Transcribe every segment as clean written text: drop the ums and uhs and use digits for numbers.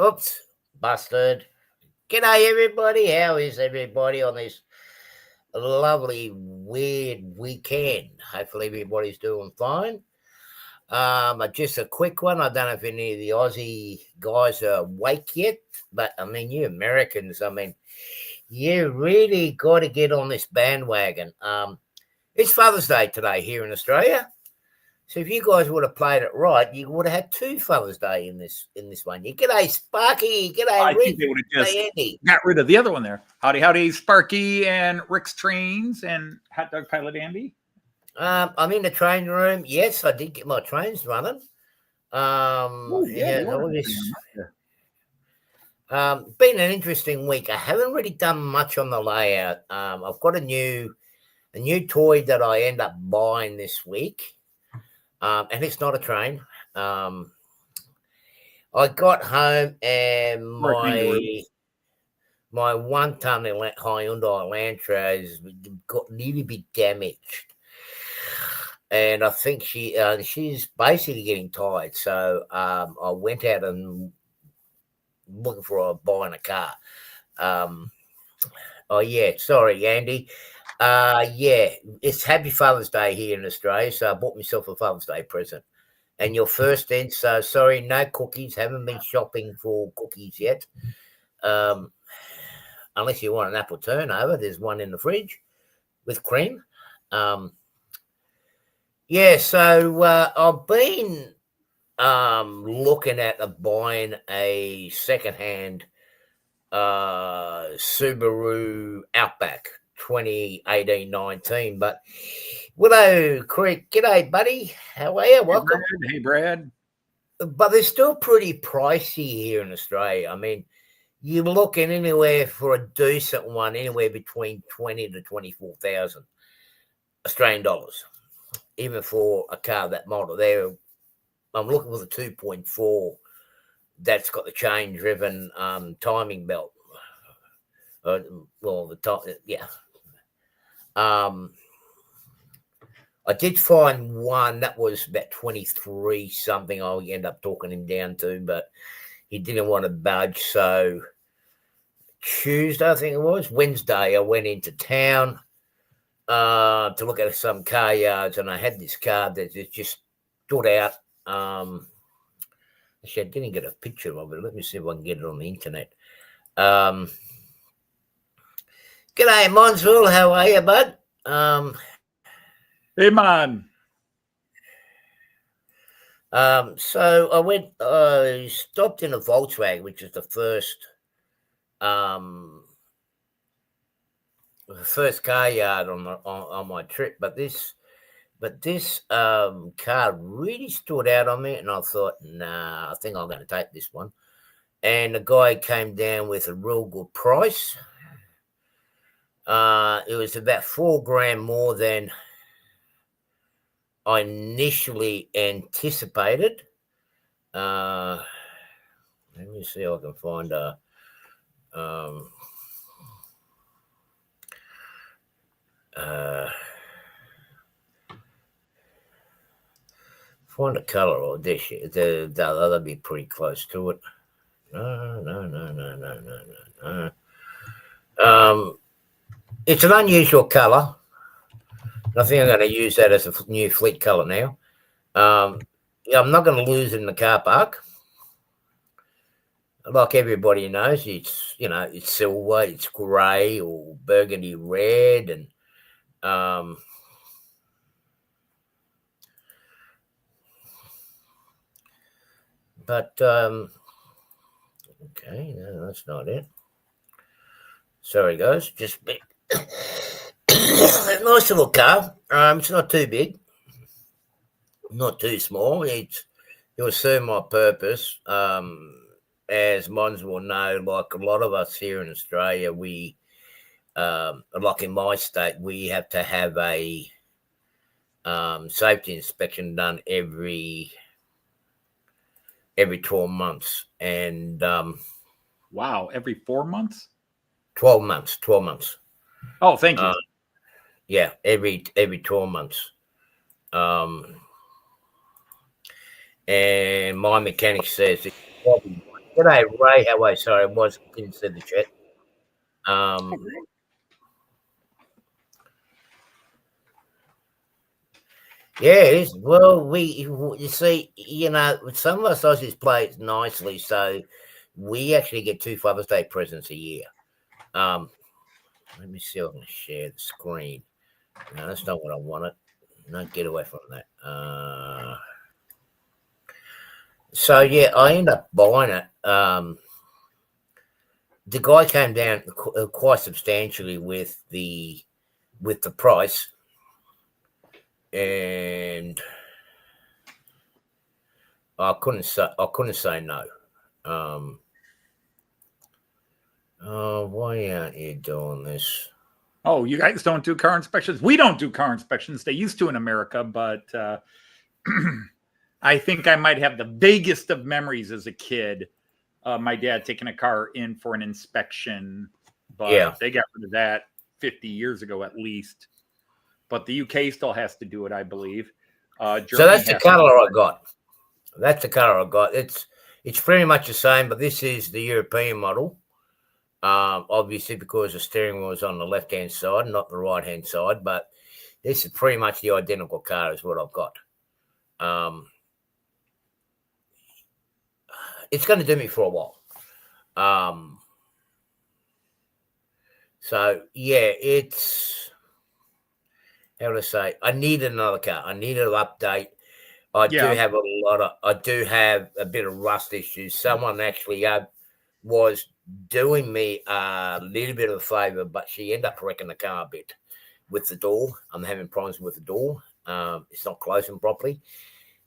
Oops, busted. G'day, everybody. How is everybody on this lovely, weird weekend? Hopefully, everybody's doing fine. Just a quick one. I don't know if any of the Aussie guys are awake yet, but I mean, you Americans, you really got to get on this bandwagon. It's Father's Day today here in Australia. So if you guys would have played it right, you would have had two Father's Day in this one. You g'day Sparky, g'day Rick, they would have just Andy. got rid of the other one there. Howdy, Sparky and Rick's Trains and Hot Dog Pilot Andy. I'm in the train room. Yes, I did get my trains running. Been an interesting week. I haven't really done much on the layout. I've got a new toy that I end up buying this week. And it's not a train. I got home and my 1 ton Hyundai Elantra has got a little bit damaged, and I think she's basically getting tired. So I went out and looking for buying a car. Oh yeah, sorry, Andy. It's Happy Father's Day here in Australia, so I bought myself a Father's Day present. And your first in, so sorry, no cookies. Haven't been shopping for cookies yet. Unless you want an apple turnover, there's one in the fridge with cream. So I've been looking at buying a secondhand Subaru Outback 2018-19, but Willow Creek, g'day buddy, how are you? Welcome. Hey Brad. But they're still pretty pricey here in Australia. I mean, you're looking anywhere for a decent one, anywhere between 20 to 24,000 Australian dollars, even for a car that model. There, I'm looking for the 2.4 that's got the chain driven timing belt. I did find one that was about 23 something. I'll end up talking him down to, but he didn't want to budge. So Tuesday, I think it was Wednesday, I went into town to look at some car yards, and I had this car that just stood out. Actually, I didn't get a picture of it. Let me see if I can get it on the internet. G'day, Monsville. How are you, bud? Hey, man. So I went, stopped in a Volkswagen, which is the first car yard on my trip. But this car really stood out on me, and I thought, nah, I think I'm going to take this one. And the guy came down with a real good price. It was about $4,000 more than I initially anticipated. Let me see if I can find find a color or this. That'll be pretty close to it. No. It's an unusual color. I think I'm going to use that as a new fleet color now. I'm not going to lose it in the car park. Like everybody knows, it's silver, it's grey or burgundy red, and okay, no, that's not it. Sorry, guys, just a nice little car. It's not too big, not too small. It will serve my purpose. As Mons will know, like a lot of us here in Australia, we, like in my state, we have to have a safety inspection done every 12 months. And wow, every 4 months? 12 months. Oh, thank you. Yeah, every 12 months. And my mechanic says it's probably G'day, Ray. How are you? Sorry, I didn't see the chat. Yeah, it is. Well, you see, some of us Aussies play it nicely, so we actually get 2 Father's Day presents a year. Let me see if I can share the screen. No, that's not what I wanted. No, get away from that. So yeah, I end up buying it. The guy came down quite substantially with the price, and I couldn't say no. Oh, why aren't you doing this? Oh, you guys don't do car inspections? We don't do car inspections. They used to in America, but I think I might have the vaguest of memories as a kid. My dad taking a car in for an inspection, but they got rid of that 50 years ago at least. But the UK still has to do it, I believe. So that's the color I got. That's the color I got. It's pretty much the same, but this is the European model. Obviously, because the steering wheel is on the left-hand side, not the right-hand side, but this is pretty much the identical car as what I've got. It's going to do me for a while. So yeah, it's, how to say, I need another car. I need an update. I do have a bit of rust issues. Someone actually was doing me a little bit of a favor, but she ended up wrecking the car a bit with the door. I'm having problems with the door. It's not closing properly,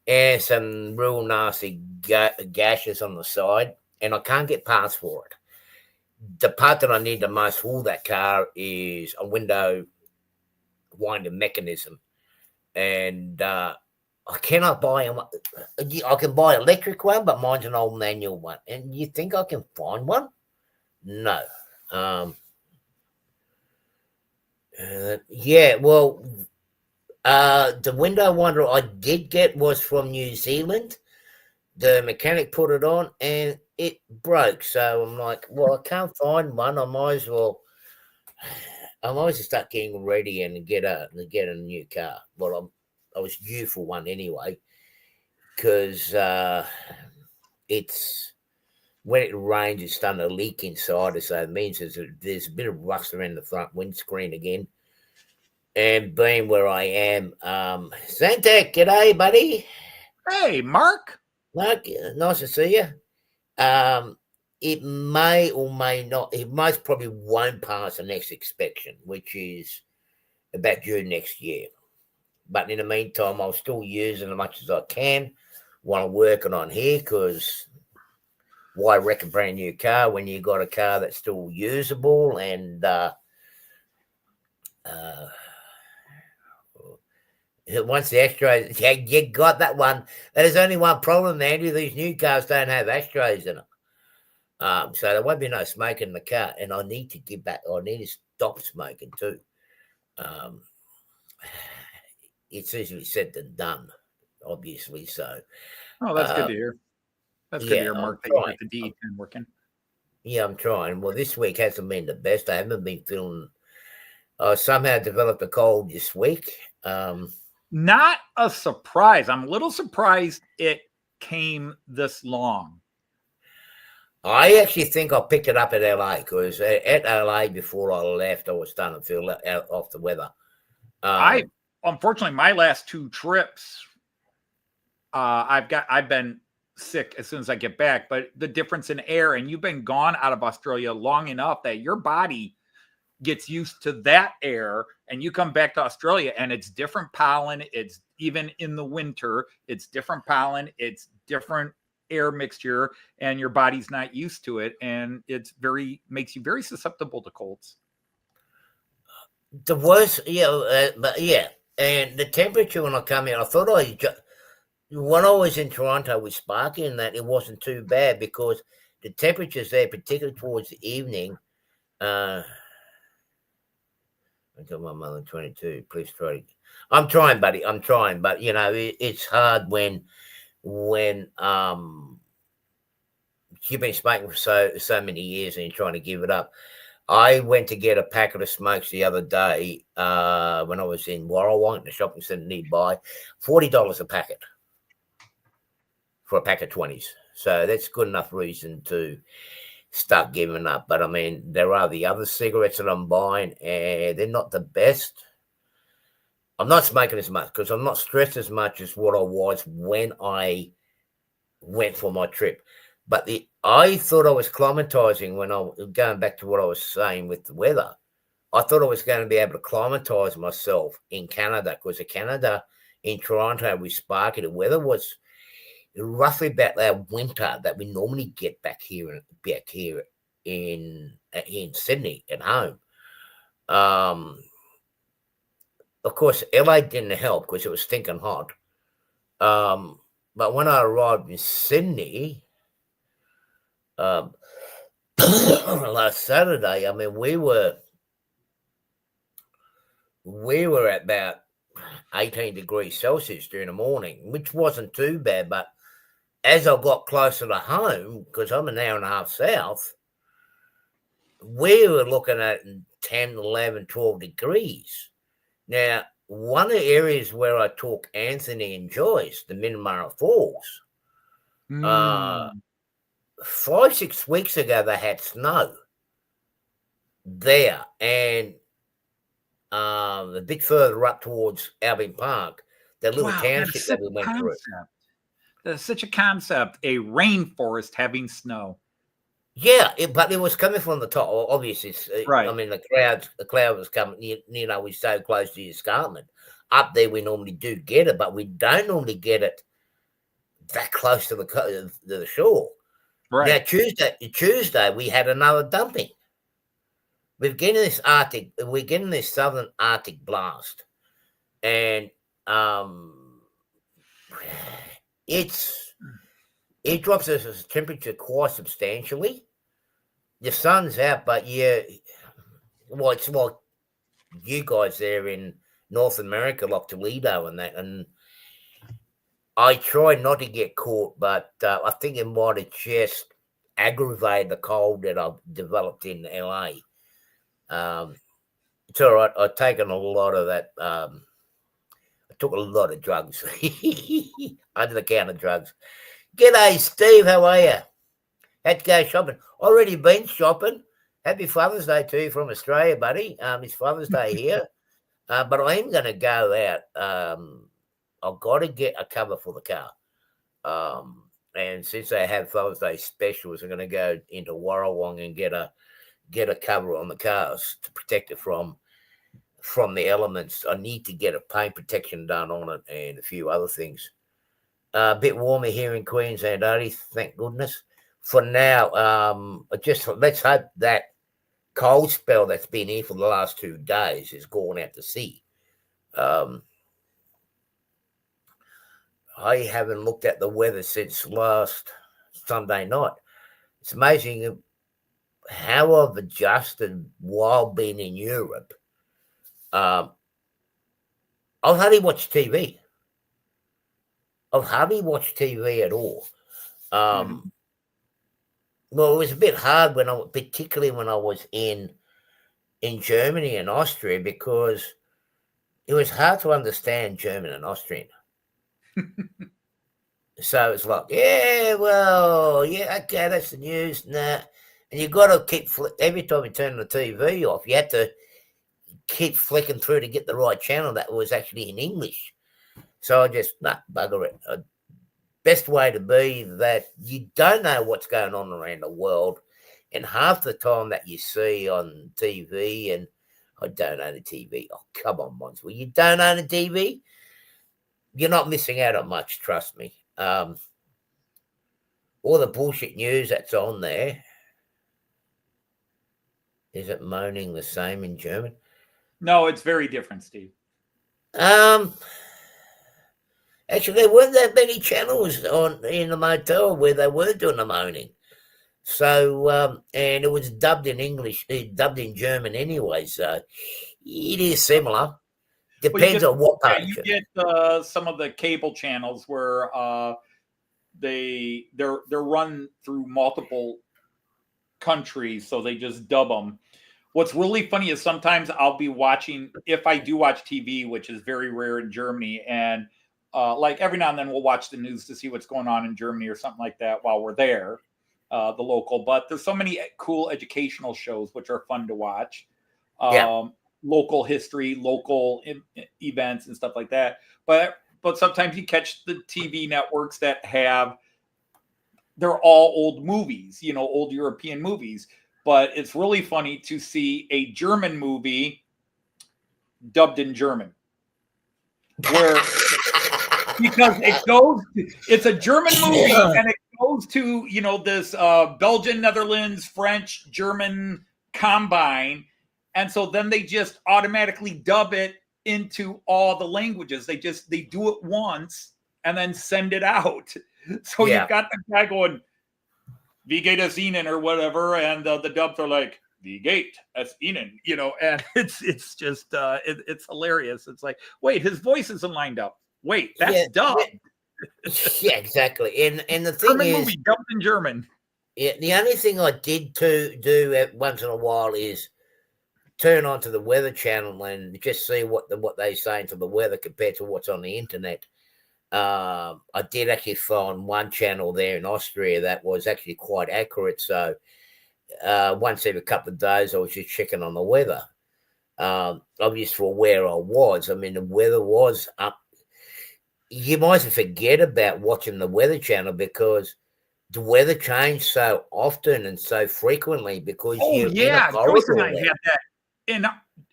and some real nasty gashes on the side, and I can't get parts for it. The part that I need the most for that car is a window winding mechanism, and I cannot buy them. I can buy an electric one, but mine's an old manual one. And you think I can find one? No. Yeah, well, the window winder I did get was from New Zealand. The mechanic put it on and it broke. So I'm like, well, I can't find one. I might as well start getting ready and get a new car. Well, I was due for one anyway, because it's, when it rains, it's starting to leak inside, so it means there's a bit of rust around the front windscreen again. And being where I am, Zantek, g'day, buddy. Hey, Mark. Mark, nice to see you. It may or may not. It most probably won't pass the next inspection, which is about June next year. But in the meantime, I'll still use it as much as I can while I'm working on here, because why wreck a brand new car when you got a car that's still usable? And once the ashtrays, you got that one. There's only one problem, Andrew. These new cars don't have ashtrays in them. So there won't be no smoke in the car. And I need to get back. I need to stop smoking too. It's easier said than done, obviously. So, oh, that's good to hear. That's good to hear, Mark, that you got the DE10 working. Yeah, I'm trying. Well, this week hasn't been the best. I haven't been feeling. Somehow developed a cold this week. Not a surprise. I'm a little surprised it came this long. I actually think I picked it up at LA, because at LA before I left, I was starting to feel out off the weather. Unfortunately, my last 2 trips, I've been sick as soon as I get back. But the difference in air, and you've been gone out of Australia long enough that your body gets used to that air, and you come back to Australia and it's different pollen. It's even in the winter, it's different pollen, it's different air mixture, and your body's not used to it, and makes you very susceptible to colds. The worst, but yeah, and the temperature when I come in, I thought when I was in Toronto with Sparky, and that it wasn't too bad, because the temperatures there, particularly towards the evening, I got my mother 22. Please try. I'm trying, buddy. I'm trying, but it's hard when you've been smoking for so many years and you're trying to give it up. I went to get a packet of smokes the other day when I was in Warrawong, the shopping centre nearby. $40 a packet for a pack of 20s. So that's good enough reason to start giving up. But I mean, there are the other cigarettes that I'm buying, and they're not the best. I'm not smoking as much because I'm not stressed as much as what I was when I went for my trip. But I thought I was climatizing when I was going back to what I was saying with the weather. I thought I was going to be able to climatize myself in Canada because in Canada, in Toronto, with Sparky, the weather was roughly about that winter that we normally get back here in Sydney at home. Of course, LA didn't help because it was stinking hot. But when I arrived in Sydney last Saturday, I mean, we were at about 18 degrees Celsius during the morning, which wasn't too bad. But as I got closer to home, because I'm an hour and a half south, we were looking at 10, 11, 12 degrees. Now, one of the areas where I took Anthony and Joyce, the Minamara Falls, 5-6 weeks ago, they had snow there. And a bit further up towards Albion Park, that little township that we went through. That's such a concept, a rainforest having snow. Yeah, but it was coming from the top. Obviously, right. I mean, the cloud was coming. You know, we're so close to the escarpment. Up there, we normally do get it, but we don't normally get it that close to the shore. Right. Now, Tuesday, we had another dumping. We're getting this southern Arctic blast, and it drops the temperature quite substantially. The sun's out, but it's like you guys there in North America, like Toledo and that. And I try not to get caught, but I think it might have just aggravated the cold that I've developed in LA. It's all right. I've taken a lot of that. I took a lot of drugs, under the counter drugs. G'day, Steve. How are you? Had to go shopping. Already been shopping. Happy Father's Day to you from Australia, buddy. It's Father's Day here. But I am going to go out. I've got to get a cover for the car. And since they have Father's Day specials, I'm going to go into Warrawong and get a cover on the cars to protect it from the elements. I need to get a paint protection done on it and a few other things. A bit warmer here in Queensland, only, thank goodness. For now, let's hope that cold spell that's been here for the last 2 days is gone out to sea. I haven't looked at the weather since last Sunday night. It's amazing how I've adjusted while being in Europe. I'll hardly watch TV. I've hardly watched TV at all. Well, it was a bit hard particularly when I was in Germany and Austria, because it was hard to understand German and Austrian. So it's like, okay, that's the news, nah. And you got to keep every time you turn the TV off, you have to keep flicking through to get the right channel that was actually in English. So I just, bugger it. Best way to be that you don't know what's going on around the world. And half the time that you see on TV, and I don't own a TV. Oh, come on, Mons. Well, you don't own a TV? You're not missing out on much, trust me. All the bullshit news that's on there. Is it moaning the same in German? No, it's very different, Steve. Actually, there weren't that many channels in the motel where they were doing the moaning. So, and it was dubbed in English, dubbed in German anyway. So it is similar. Depends on what part. You get some of the cable channels where they're run through multiple countries, so they just dub them. What's really funny is sometimes I'll be watching, if I do watch TV, which is very rare in Germany, and like every now and then we'll watch the news to see what's going on in Germany or something like that while we're there, the local. But there's so many cool educational shows which are fun to watch. Local history, local events, and stuff like that. But sometimes you catch the TV networks that they're all old movies, old European movies. But it's really funny to see a German movie dubbed in German, because it's a German movie and it goes to, this Belgian, Netherlands, French, German combine. And so then they just automatically dub it into all the languages. They do it once and then send it out. So you've got the guy going, Wie geht es Ihnen or whatever, and the dubs are like, Wie geht es Ihnen, and it's just it's hilarious. It's like, wait, his voice isn't lined up. Wait, that's dubbed. Yeah, exactly. And the thing German is, movie dubbed in German. Yeah, the only thing I did do once in a while is turn onto the Weather Channel and just see what they're saying to the weather compared to what's on the internet. I did actually find one channel there in Austria that was actually quite accurate. So once every couple of days, I was just checking on the weather. Obviously, for where I was, I mean, the weather was up. You might forget about watching the Weather Channel because the weather changed so often and so frequently because you're in a corridor. Joyce and I had that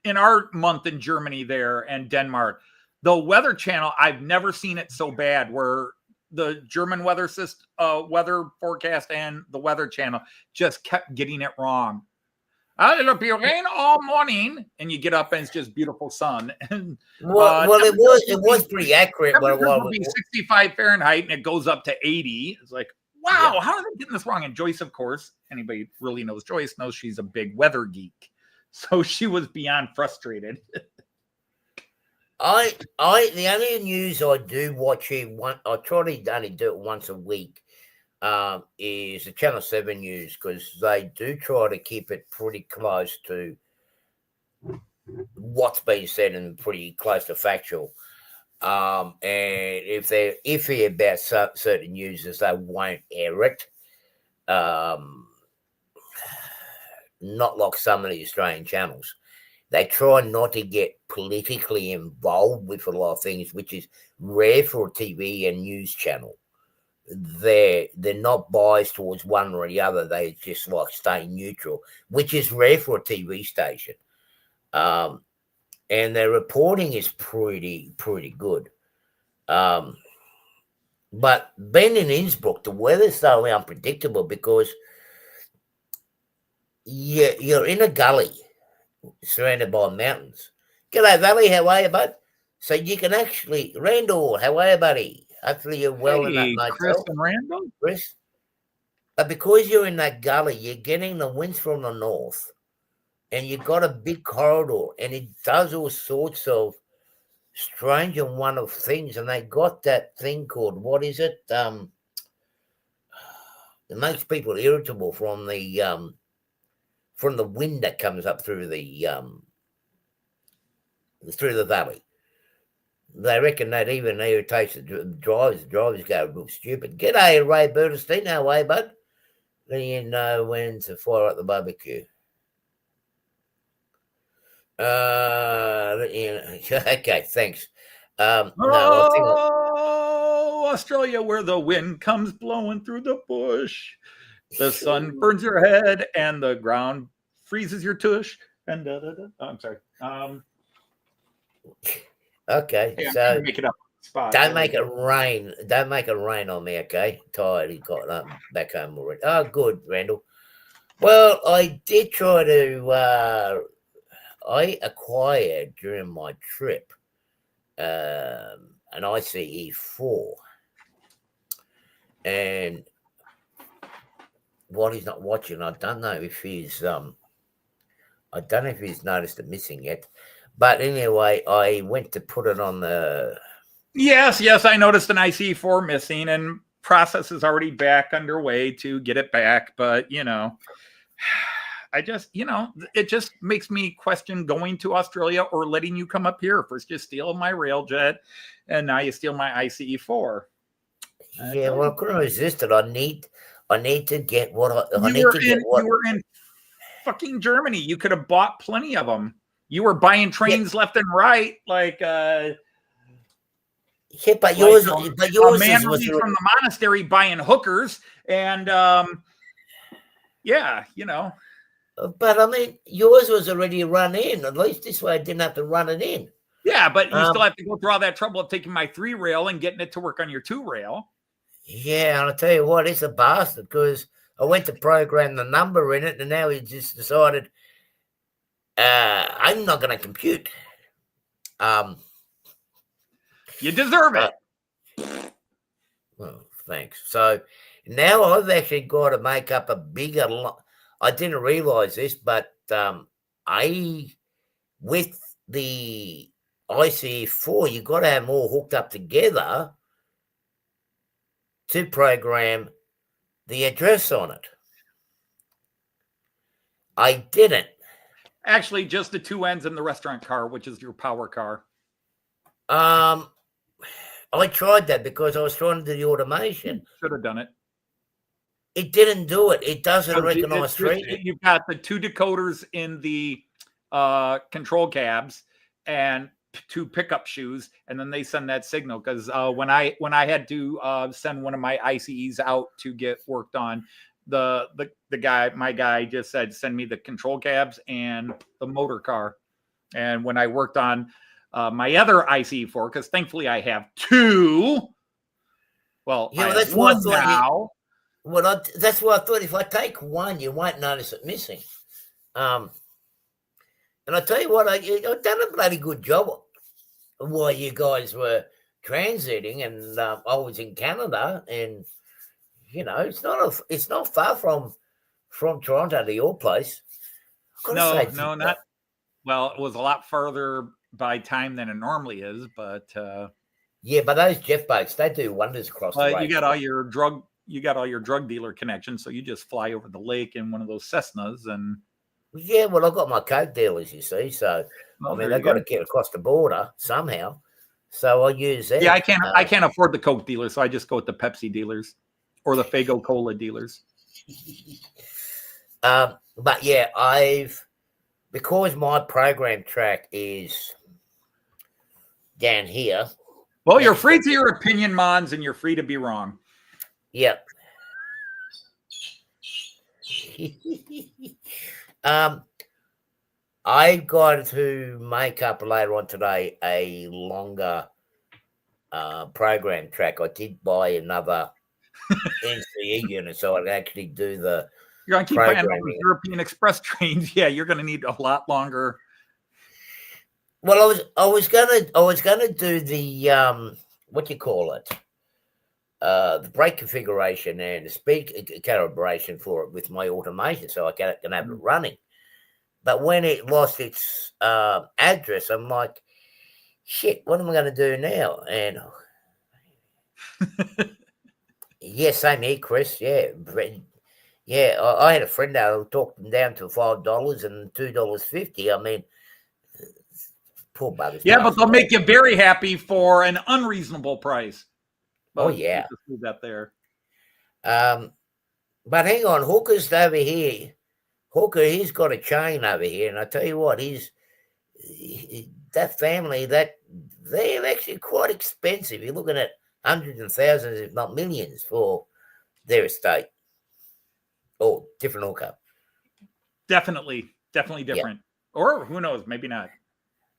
in our month in Germany there and Denmark. The Weather Channel, I've never seen it so bad, where the German weather forecast and the Weather Channel just kept getting it wrong. It'll be rain all morning, and you get up and it's just beautiful sun. And it was pretty accurate. But it will be 65 Fahrenheit, and it goes up to 80. It's like, wow, how are they getting this wrong? And Joyce, of course, anybody really knows Joyce knows she's a big weather geek, so she was beyond frustrated. The only news I do watch here, I try to only do it once a week, is the Channel 7 news, because they do try to keep it pretty close to what's being said and pretty close to factual. And if they're iffy about certain news, they won't air it. Not like some of the Australian channels. They try not to get politically involved with a lot of things, which is rare for a TV and news channel. They're not biased towards one or the other. They just like stay neutral, which is rare for a TV station. And their reporting is pretty good. But being in Innsbruck, the weather's so unpredictable because you're in a gully surrounded by mountains. G'day, Valley. How are you, bud? So you can actually, Randall, how are you, buddy? Hopefully you're well in that motel. Chris and Randall? Chris? But because you're in that gully, you're getting the winds from the north, and you've got a big corridor, and it does all sorts of strange and wonderful things. And they got that thing called, what is it? It makes people irritable from the wind that comes up through the valley. They reckon that even irritates the drivers. The drivers go real stupid. G'day, Ray Bernstein. How are you, bud? Letting you know when to fire up the barbecue. Okay, thanks. Australia, where the wind comes blowing through the bush. The sun burns your head and the ground freezes your tush. And Oh, I'm sorry. Okay, hey, so make it up. Spot. Don't make it rain. Don't make it rain on me, okay? Tired. He got back home already. Oh, good, Randall. Well, I did try to. I acquired during my trip an ICE4, and while he's not watching, I don't know if he's noticed it missing yet. But anyway, I went to put it on the. Yes, I noticed an IC4 missing, and process is already back underway to get it back, but I just, it just makes me question going to Australia or letting you come up here. First you steal my railjet, and now you steal my ICE-4. Yeah, well, I couldn't resist it. I need to get what I You need were to get in what you were in fucking Germany. You could have bought plenty of them. You were buying trains left and right, like but like yours a man was released from the monastery buying hookers, and yeah, but I mean yours was already run in. At least this way I didn't have to run it in. yeah, but you still have to go through all that trouble of taking my 3-rail and getting it to work on your 2-rail. Yeah, and I'll tell you what, it's a bastard because I went to program the number in it, and now he just decided I'm not going to compute. You deserve it. Well, thanks. So now I've actually got to make up a bigger. I didn't realize this, but with the ICE-4, you've got to have them all hooked up together to program the address on it. I didn't. Actually, just the 2 ends in the restaurant car, which is your power car. I tried that because I was trying to do the automation. Should have done it. It didn't do it. It doesn't recognize street. You've got the 2 decoders in the control cabs and 2 pickup shoes, and then they send that signal. Because when I had to send one of my ICEs out to get worked on, my guy just said, send me the control cabs and the motor car. And when I worked on my other ICE-4, because thankfully I have 2. Well, Yeah, I have 1 now. That's why I thought if I take one, you won't notice it missing. And I tell you what, I've done a bloody good job while you guys were transiting, and I was in Canada, and it's not far from Toronto to your place. No, not. Well, it was a lot farther by time than it normally is, but yeah, but those jet boats, they do wonders across the lake. You got all your drug dealer connections, so you just fly over the lake in one of those Cessnas, and yeah, well, I've got my coke dealers, you see, so I mean they've got to get across the border somehow, so I use that. Yeah, I can't afford the coke dealers, so I just go with the Pepsi dealers or the Faygo Cola dealers. But yeah, because my program track is down here. Well, you're free to your opinion, Mons, and you're free to be wrong. Yep. I've got to make up later on today a longer program track. I did buy another NCE unit, so I can actually do the. You're going to keep buying all the European Express trains. Yeah, you're going to need a lot longer. Well, I was gonna do the what do you call it? The brake configuration and the speed calibration for it with my automation, so I can have it running. But when it lost its address, I'm like, shit, what am I going to do now? And yeah, same here, Chris. Yeah, yeah. I had a friend that who talked them down to $5 and $2.50. I mean, poor buggers. Yeah, but they'll make you very happy for an unreasonable price. But yeah, just leave that there. But hang on, Hooker's over here. Hooker, he's got a chain over here, and I tell you what, that family, they're actually quite expensive. You're looking at hundreds and thousands, if not millions, for their estate. Oh, different Hooker. Definitely different. Yeah. Or who knows, maybe not.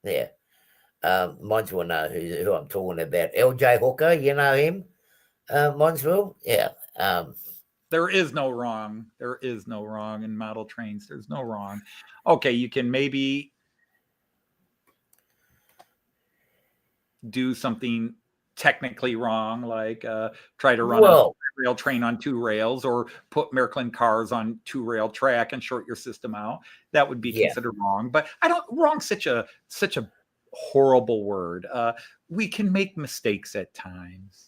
Yeah. Mines will know who I'm talking about. LJ Hooker, you know him? Mines will? Yeah. There is no wrong. There is no wrong in model trains. There's no wrong. Okay, you can maybe do something technically wrong, like try to run a rail train on 2 rails, or put Märklin cars on 2-rail track and short your system out. That would be considered wrong. But wrong's such a horrible word. We can make mistakes at times.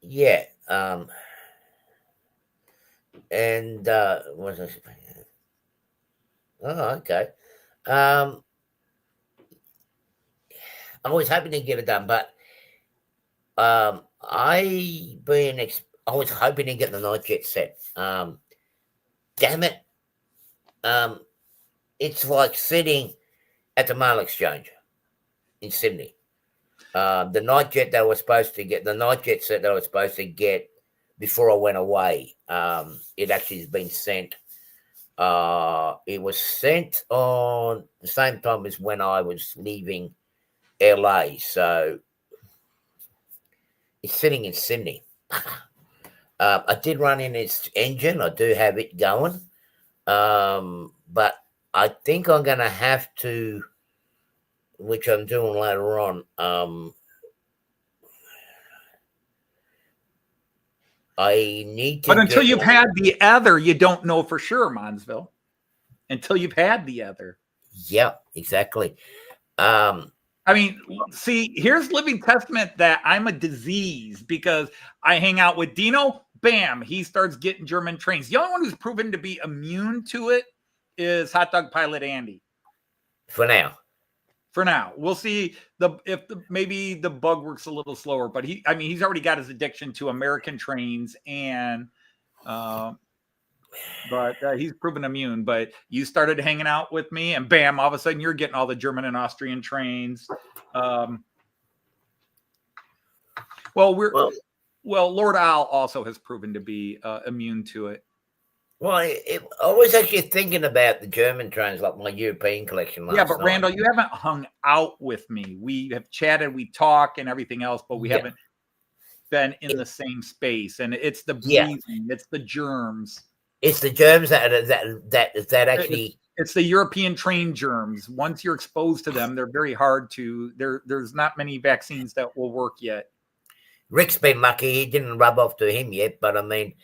yeah. And what was I saying? Oh, okay. I was hoping to get it done, but I was hoping to get the night jet set. Damn it. Um, it's like sitting at the mail exchange in Sydney. The night jet that I was supposed to get, the night jet set that I was supposed to get before I went away, it actually has been sent. It was sent on the same time as when I was leaving LA, so it's sitting in Sydney. I did run in its engine. I do have it going, but I think I'm going to have to, which I'm doing later on. I need to. But until you've had the other, you don't know for sure, Monsville. Until you've had the other. Yeah, exactly. I mean, see, here's living testament that I'm a disease because I hang out with Dino. Bam, he starts getting German trains. The only one who's proven to be immune to it is Hot Dog Pilot Andy. For now. For now, we'll see maybe the bug works a little slower, but he's already got his addiction to American trains, and but he's proven immune. But you started hanging out with me, and bam, all of a sudden you're getting all the German and Austrian trains. Well, Lord Al also has proven to be immune to it. Well, I was actually thinking about the German trains, like my European collection last night. Yeah, but Randall, you haven't hung out with me. We have chatted, we talk, and everything else, but we haven't been in the same space. And it's the breathing, it's the germs. It's the germs that actually. It's the European train germs. Once you're exposed to them, they're very hard to. There's not many vaccines that will work yet. Rick's been lucky; he didn't rub off to him yet. But I mean.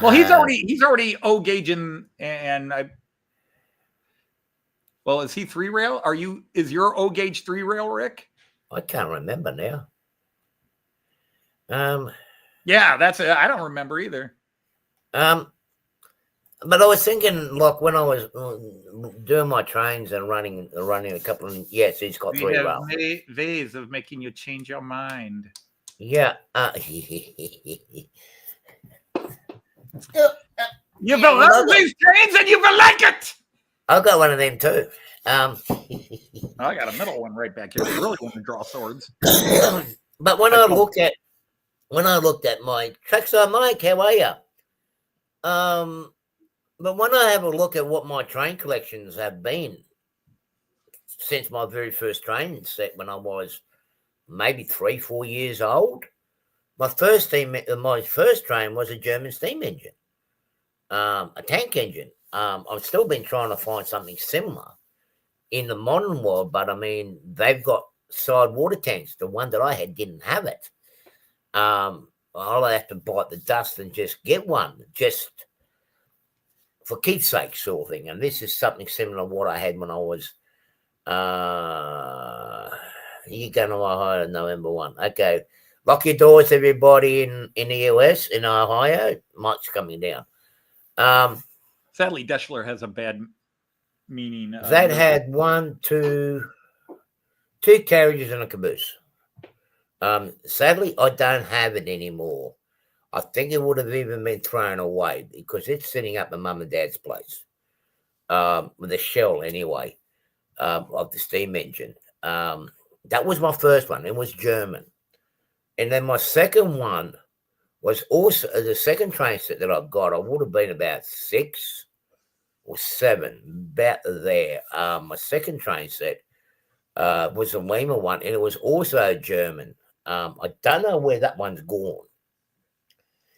Well, he's already O gauging, and well, is he 3-rail? Is your O gauge 3-rail, Rick? I can't remember now. Yeah, that's it. I don't remember either. But I was thinking, like when I was doing my trains and running a couple of yes, he's got 3-rail. Ways of making you change your mind. Yeah. You've learned these trains and you will like it. I've got one of them too. I got a middle one right back here. I really want to draw swords. But when I looked at my trackside Mike, how are you? But when I have a look at what my train collections have been since my very first train set when I was maybe 3-4 years old, my first train was a German steam engine, a tank engine. I've still been trying to find something similar in the modern world, but I mean, they've got side water tanks. The one that I had didn't have it. I'll have to bite the dust and just get one, just for keepsake sort of thing. And this is something similar to what I had when I was, you're going to Ohio November 1. Okay. Lock your doors, everybody in the US, in Ohio. Mike's coming down. Sadly, Deschler has a bad meaning. That had two carriages and a caboose. Sadly, I don't have it anymore. I think it would have even been thrown away because it's sitting up at Mum and Dad's place with a shell anyway of the steam engine. That was my first one. It was German. And then my second one was also the second train set that I got. I would have been about 6 or 7, about there. My second train set was a Weimar one, and it was also German. I don't know where that one's gone.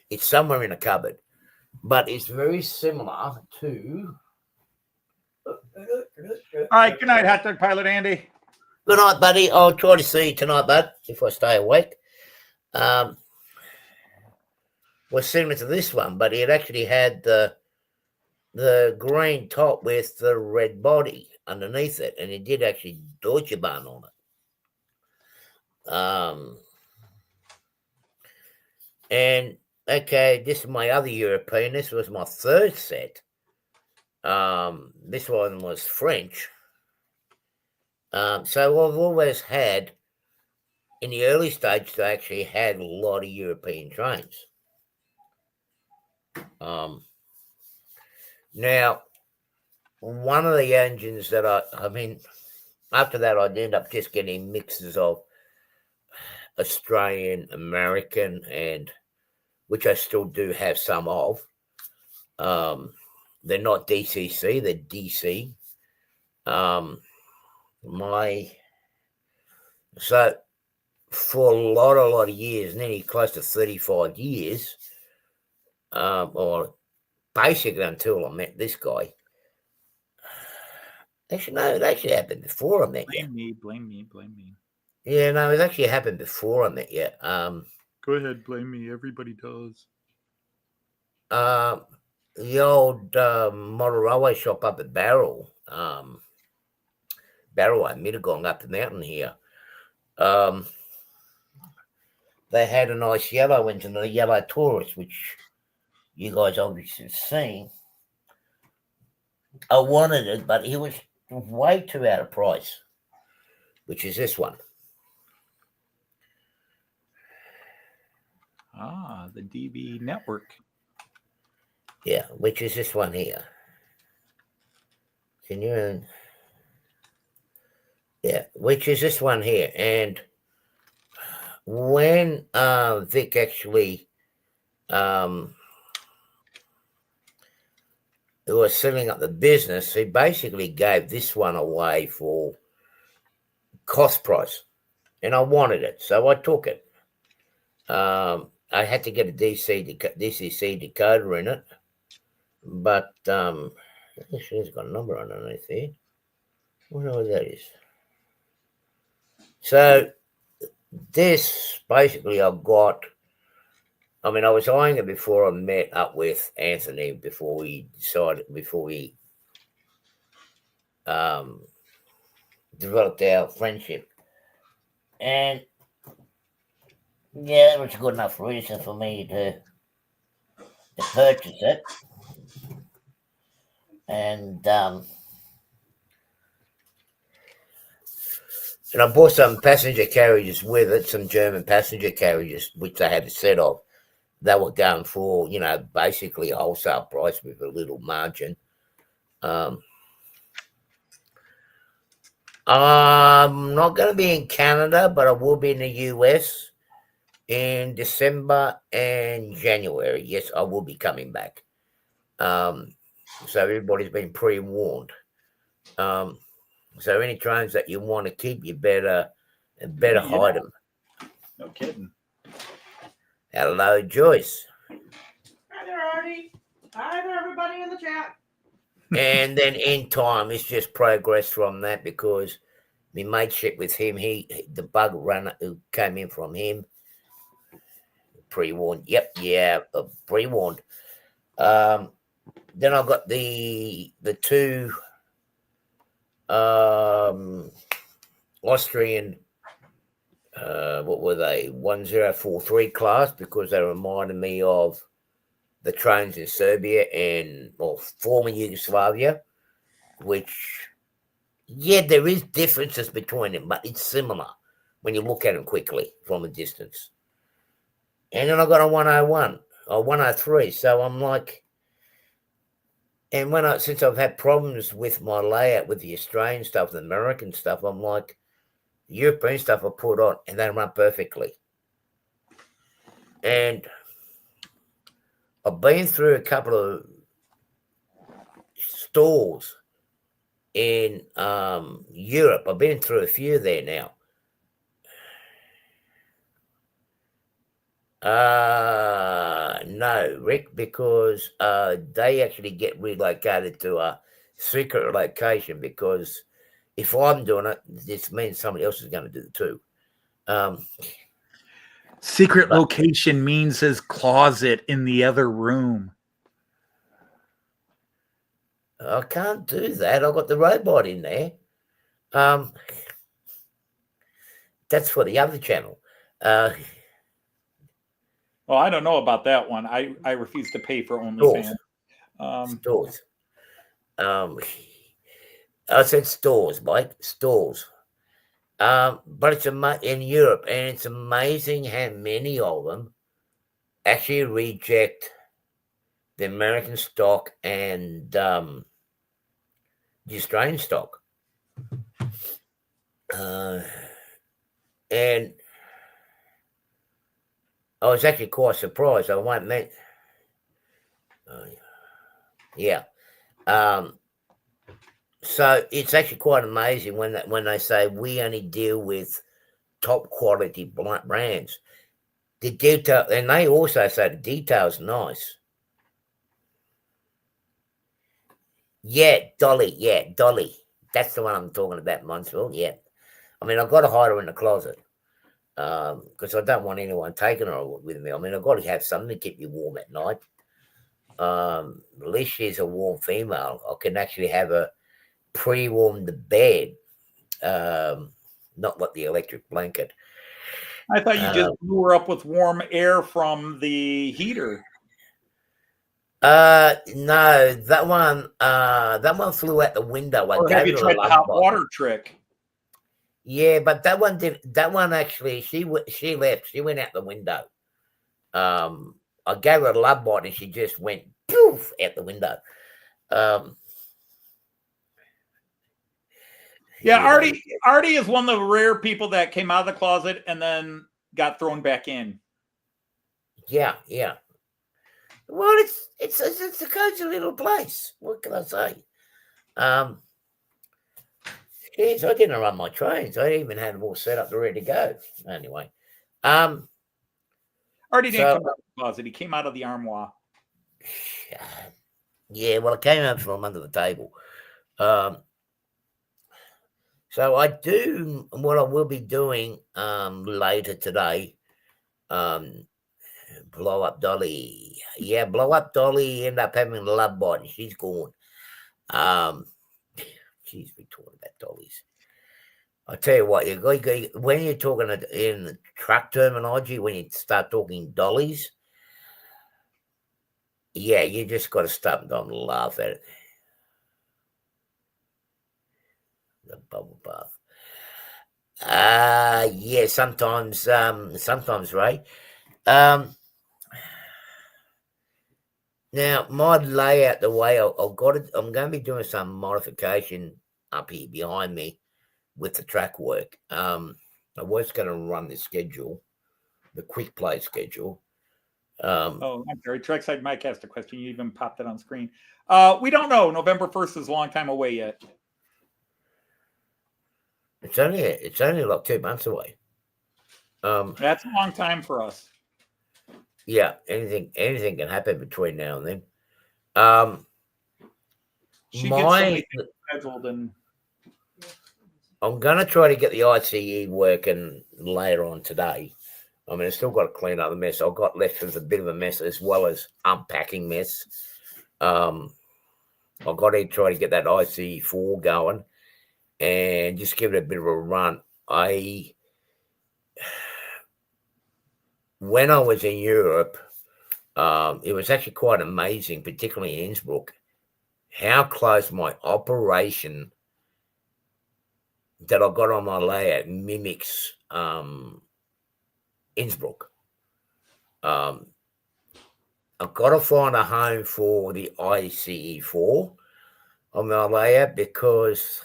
It's somewhere in a cupboard, but it's very similar to. All right, good night, Hot Dog Pilot Andy. Good night, buddy. I'll try to see you tonight, bud, if I stay awake. Was similar to this one, but it actually had the green top with the red body underneath it, and it did actually Deutsche Bahn on it. And okay, this is my other European. This was my third set. This one was French. So I've always had, in the early stages, I actually had a lot of European trains. Now, one of the engines that I mean, after that, I'd end up just getting mixes of Australian, American, and which I still do have some of. They're not DCC, they're DC. So for a lot of years, nearly close to 35 years, or basically until I met this guy. Actually, no, it actually happened before I met you. Blame me. Yeah, no, it actually happened before I met you. Go ahead, blame me. Everybody does. The old model railway shop up at Barrel, Barrelway, Mittagong, up the mountain here. They had a nice yellow engine, a yellow Taurus, which you guys obviously have seen. I wanted it, but it was way too out of price, which is this one. The DB network. Yeah, which is this one here. Can you? Yeah, which is this one here. And when Vic actually was setting up the business, he basically gave this one away for cost price, and I wanted it, so I took it. I had to get a DCC decoder in it, but it's got a number underneath there. I wonder what that is. So this basically I got. I mean, I was eyeing it before I met up with Anthony, before we developed our friendship. And yeah, that was a good enough reason for me to purchase it. And I bought some passenger carriages with it, some German passenger carriages, which they had a set of. They were going for, basically a wholesale price with a little margin. I'm not going to be in Canada, but I will be in the US in December and January. Yes, I will be coming back. So everybody's been pre-warned. So any trains that you want to keep, you better hide them. No kidding. Hello, Joyce. Hi there, Artie. Hi there, everybody in the chat. And then in time, it's just progress from that, because my mateship with him, the bug runner who came in from him, pre-warned. Yep, yeah, pre-warned. Then I got the two Austrian, what were they, 1043 class, because they reminded me of the trains in Serbia and former Yugoslavia, which, yeah, there is differences between them, but it's similar when you look at them quickly from a distance. And then I got a 101 or 103, so I'm like, and since I've had problems with my layout with the Australian stuff, the American stuff, I'm like, European stuff I put on and they run perfectly. And I've been through a couple of stores in Europe. I've been through a few there now. No, Rick, because they actually get relocated to a secret location, because if I'm doing it, this means somebody else is going to do it too. Secret location means his closet in the other room. I can't do that. I've got the robot in there. That's for the other channel. Oh, I don't know about that one. I refuse to pay for OnlyFans. Stores. I said stores, Mike. Stores. But it's in Europe, and it's amazing how many of them actually reject the American stock and the Australian stock. And I was actually quite surprised. I won't admit. Yeah. So it's actually quite amazing when they say we only deal with top quality brands. The detail, and they also say the detail's nice. Yeah, Dolly. Yeah, Dolly. That's the one I'm talking about, Montreal. Yeah. I mean, I've got to hide her in the closet because I don't want anyone taking her with me. I mean, I've got to have something to keep you warm at night. At least she's a warm female. I can actually have her pre-warm the bed, not like the electric blanket. I thought you just blew her up with warm air from the heater. No, that one flew out the window. Or have you tried the hot water trick? Yeah, but that one didn't. That one actually, she left. She went out the window. I gave her a love bite, and she just went poof out the window. Yeah, Artie is one of the rare people that came out of the closet and then got thrown back in. Yeah. Well, it's a cozy little place. What can I say? Geez, I didn't run my trains. I even had them all set up ready to go. Anyway, Artie didn't come out of the closet. He came out of the armoire. Yeah, well, it came out from under the table. So I do what I will be doing later today. Blow up Dolly. Yeah, blow up Dolly. End up having a love bite. She's gone. Jeez, we talking about dollies. I tell you what, when you're talking in the truck terminology, when you start talking dollies, yeah, you just got to stop and don't laugh at it. The bubble bath. Yeah, sometimes, Ray. Now my layout, the way I've got it, I'm going to be doing some modification up here behind me with the track work. I was going to run the schedule, the quick play schedule. I'm sorry. Trackside Mike asked a question. You even popped it on screen. We don't know. November 1st is a long time away yet. It's only like 2 months away. That's a long time for us. Yeah, anything can happen between now and then. She gets so many things scheduled, and I'm gonna try to get the ICE working later on today. I mean, I still got to clean up the mess. I've got left with a bit of a mess as well as unpacking mess. I've got to try to get that ICE4 going and just give it a bit of a run. When I was in Europe, it was actually quite amazing, particularly in Innsbruck, how close my operation that I got on my layout mimics Innsbruck. I've got to find a home for the ICE4 on my layout because,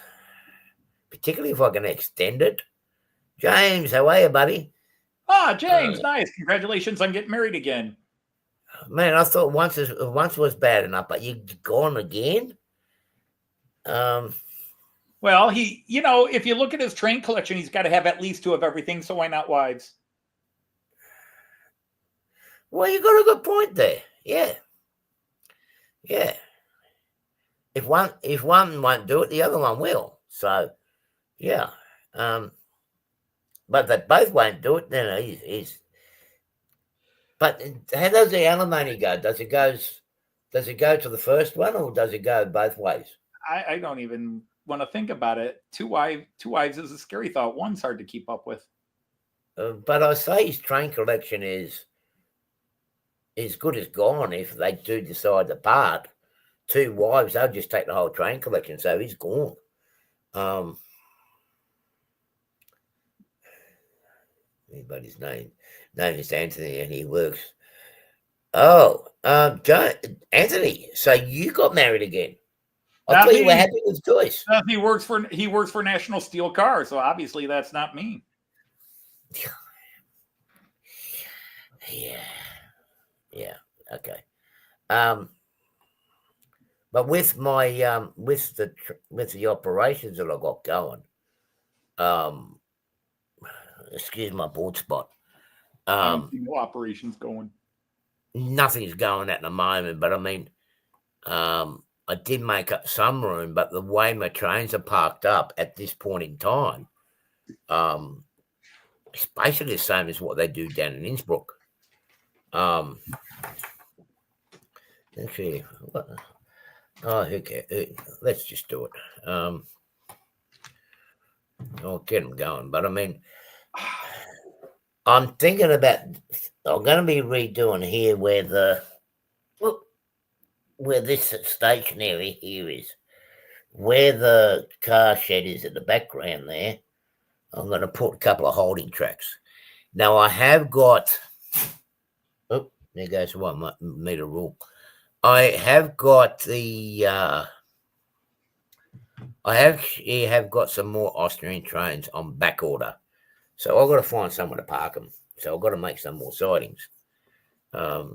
particularly if I can extend it. James, how are you, buddy? James, nice. Congratulations on getting married again. Man, I thought once was bad enough, but you've gone again? Well, if you look at his train collection, he's got to have at least 2 of everything, so why not wives? Well, you got a good point there. Yeah. If one won't do it, the other one will. So, yeah. But they both won't do it, then he's. But how does the alimony go? Does it go to the first one, or does it go both ways? I don't even want to think about it. Two wives is a scary thought. One's hard to keep up with. But I say his train collection is as good as gone if they do decide to part. 2 wives, they'll just take the whole train collection, so he's gone. Anybody's name is Anthony, and he works. Oh, Anthony, so you got married again. I Not thought you were me. happy with Joyce. He works for National Steel Car, so obviously that's not me. Yeah, okay. But with my with the operations that I got going, excuse my board spot. I don't see no operations going. Nothing's going at the moment, but I mean, I did make up some room, but the way my trains are parked up at this point in time, it's basically the same as what they do down in Innsbruck. Actually, what? Oh, who cares? Let's just do it. I'll get them going, but I mean, I'm thinking about. I'm going to be redoing here where this station area here is, where the car shed is at the background there. I'm going to put a couple of holding tracks. Now I have got. Oh, there goes 1 meter rule. I have got the. I have got some more Austrian trains on back order, so I've got to find somewhere to park them. So I've got to make some more sidings. Yeah,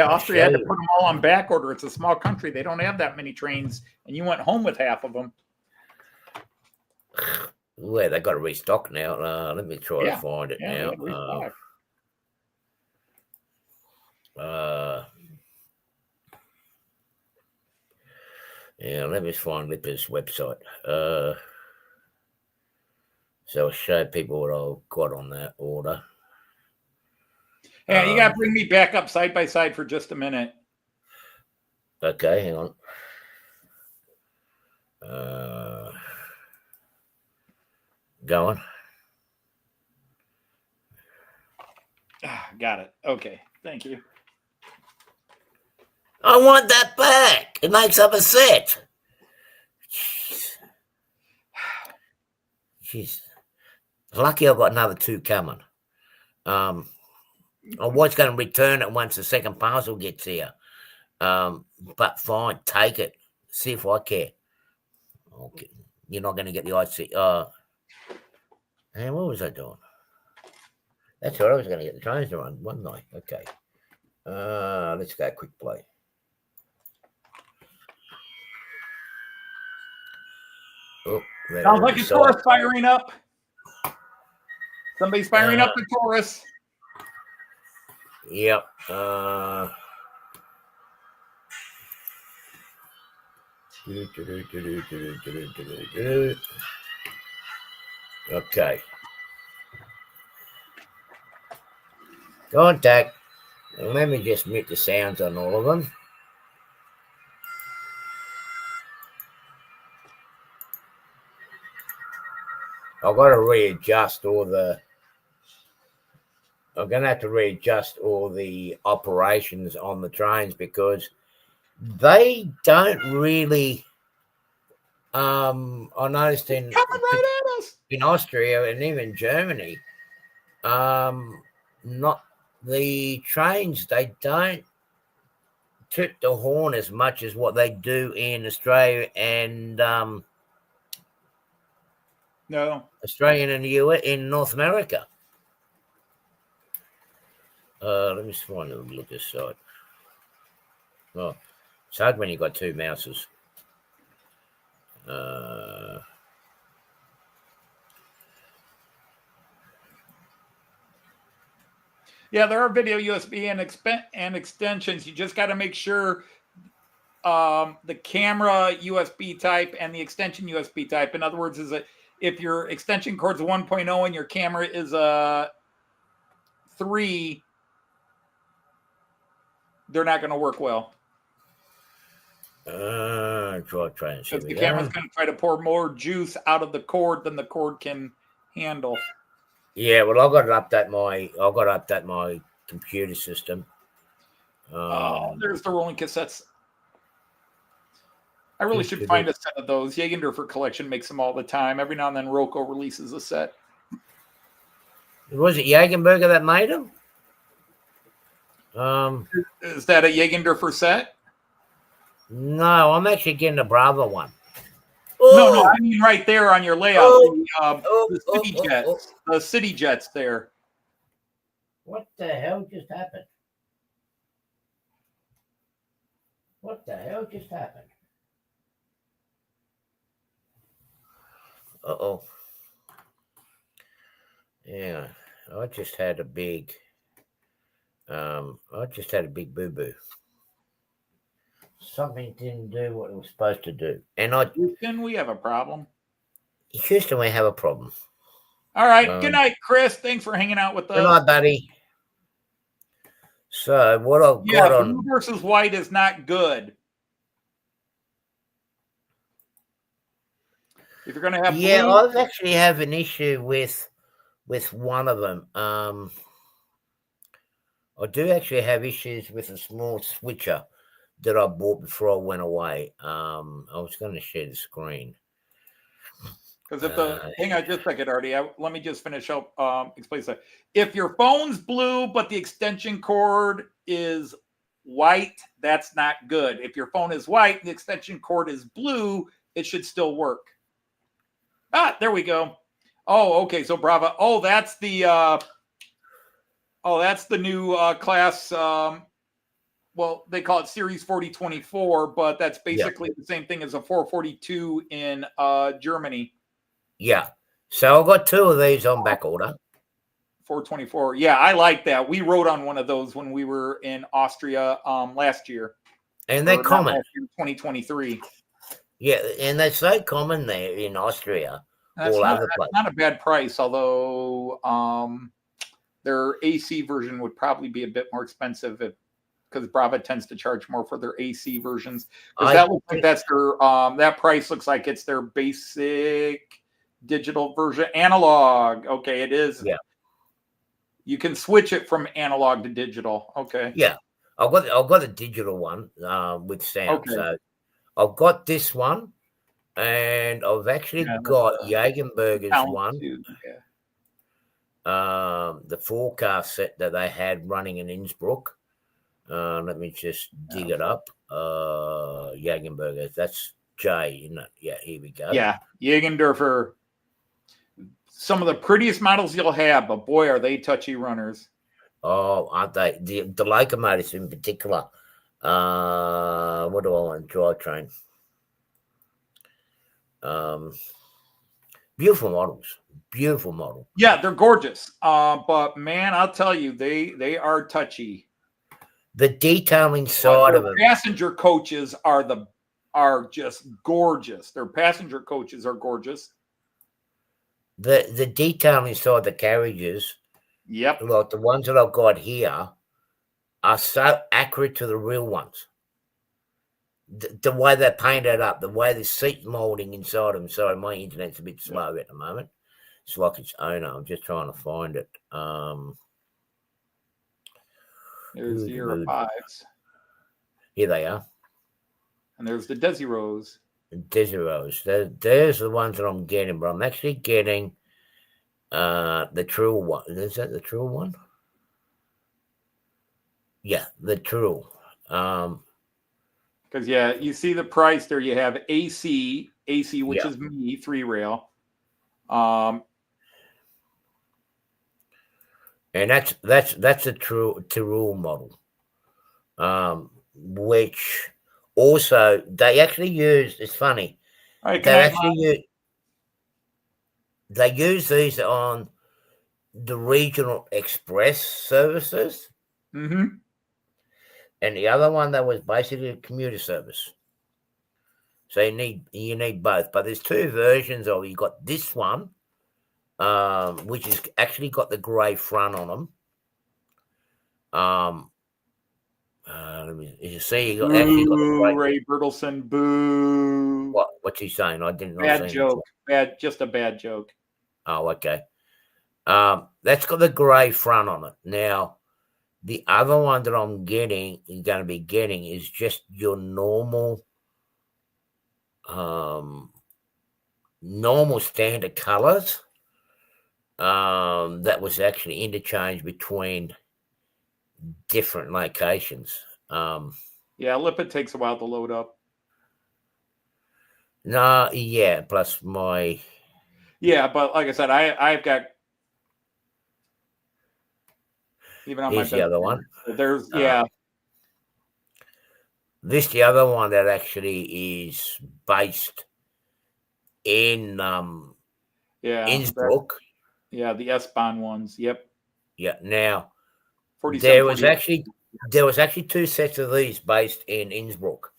Austria had to put them all on back order. It's a small country; they don't have that many trains, and you went home with half of them. Well, they got to restock now. Let me try to find it now. Yeah, let me find Lipper's website. So I'll show people what I've got on that order. Yeah, you got to bring me back up side by side for just a minute. Okay, hang on. Go on. Got it. Okay, thank you. I want that back. It makes up a set. Jeez. Lucky I've got another 2 coming. I was going to return it once the second parcel gets here. But fine, take it. See if I care. Okay. You're not going to get the IC. And what was I doing? That's what I was going to get the trains to run, wasn't I? Okay. Let's go quick play. Oh, sounds like a Taurus firing up. Somebody's firing up the Taurus. Yep. Okay. Contact. Let me just mute the sounds on all of them. I've got to readjust all the. I'm going to have to readjust all the operations on the trains because they don't really. I noticed in Austria and even Germany, not the trains. They don't toot the horn as much as what they do in Australia and Australian and US in North America. Let me just find a look at this side. Oh, it's hard when you've got 2 mouses. Yeah, there are video USB and extensions. You just got to make sure the camera USB type and the extension USB type. In other words, if your extension cord's 1.0 and your camera is a 3, they're not going to work well. Try and see. Because the camera's going to try to pour more juice out of the cord than the cord can handle. Yeah, well, I've got to update my computer system. There's the rolling cassettes. I really should find a set of those. Jagendorfer Collection makes them all the time. Every now and then, Roco releases a set. Was it Jagenberger that made them? Is that a Jagendorfer set? No, I'm actually getting a Bravo one. No, I mean right there on your layout, the City Jets. The City Jets there. What the hell just happened? What the hell just happened? Uh-oh. Yeah, I just had a big boo-boo. Something didn't do what it was supposed to do. And Houston, we have a problem. Houston, we have a problem. All right. Good night, Chris. Thanks for hanging out with us. Good night, buddy. So what I've got on blue versus white is not good. If you're going to have blue, I actually have an issue with one of them. I do actually have issues with a small switcher that I bought before I went away. I was going to share the screen. Because if hang on just a second, Artie. Let me just finish up. Explain that. If your phone's blue but the extension cord is white, that's not good. If your phone is white and the extension cord is blue, it should still work. There we go. Oh, okay. So Bravo. Oh, that's the new class. Well, they call it Series 4024, but that's basically the same thing as a 442 in Germany. Yeah. So I've got two of these on back order. 424. Yeah, I like that. We rode on one of those when we were in Austria last year. And they're common. 2023. Yeah, and they're so common there in Austria. That's not a bad price, although their AC version would probably be a bit more expensive because Brava tends to charge more for their AC versions. Because that looks like that's their that price looks like it's their basic digital version. Analog. Okay, it is. Yeah. You can switch it from analog to digital. Okay. Yeah. I've got a digital one with sound. Okay. So I've got this one, and I've actually got Jagenberger's one. The forecast set that they had running in Innsbruck. Let me just dig it up. Jagenberger. That's J, isn't it? Yeah, here we go. Yeah, Jagendorfer. Some of the prettiest models you'll have, but boy, are they touchy runners. Oh, aren't they? The locomotives in particular. What do I want? Drivetrain. Beautiful models. Beautiful model. Yeah, they're gorgeous. But man, I'll tell you, they are touchy. The detailing side of it. Passenger coaches are just gorgeous. Their passenger coaches are gorgeous. The detailing inside the carriages, like the ones that I've got here, are so accurate to the real ones. The way they're painted up, the way the seat molding inside them. Sorry, my internet's a bit slow at the moment. It's like its owner. I'm just trying to find it. There's the Euro 5s. Here they are. And there's the Desiros. Desiros. There's the ones that I'm getting, but I'm actually getting the true one. Is that the true one? Yeah, the true. Because you see the price there. You have AC, which is me 3-rail. And that's a true model. Which also they actually use. It's funny. They use these on the regional express services. Mm-hmm. And the other one that was basically a commuter service. So you need both. But there's two versions of it. You got this one, which is actually got the grey front on them. You see, you actually got the Ray Bertelson. Boo. What's he saying? I didn't know. Bad joke. Just a bad joke. Oh, okay. That's got the grey front on it. Now, the other one that I'm going to be getting is just your normal standard colors. That was actually interchanged between different locations. Yeah, Lipid takes a while to load up. No, yeah, plus my... Yeah, but like I said, I've got... Even on Here's my the other one. There's, yeah. This the other one that actually is based in Innsbruck. The S-Bahn ones. Yep. Yeah. Now, 47, there was actually two sets of these based in Innsbruck,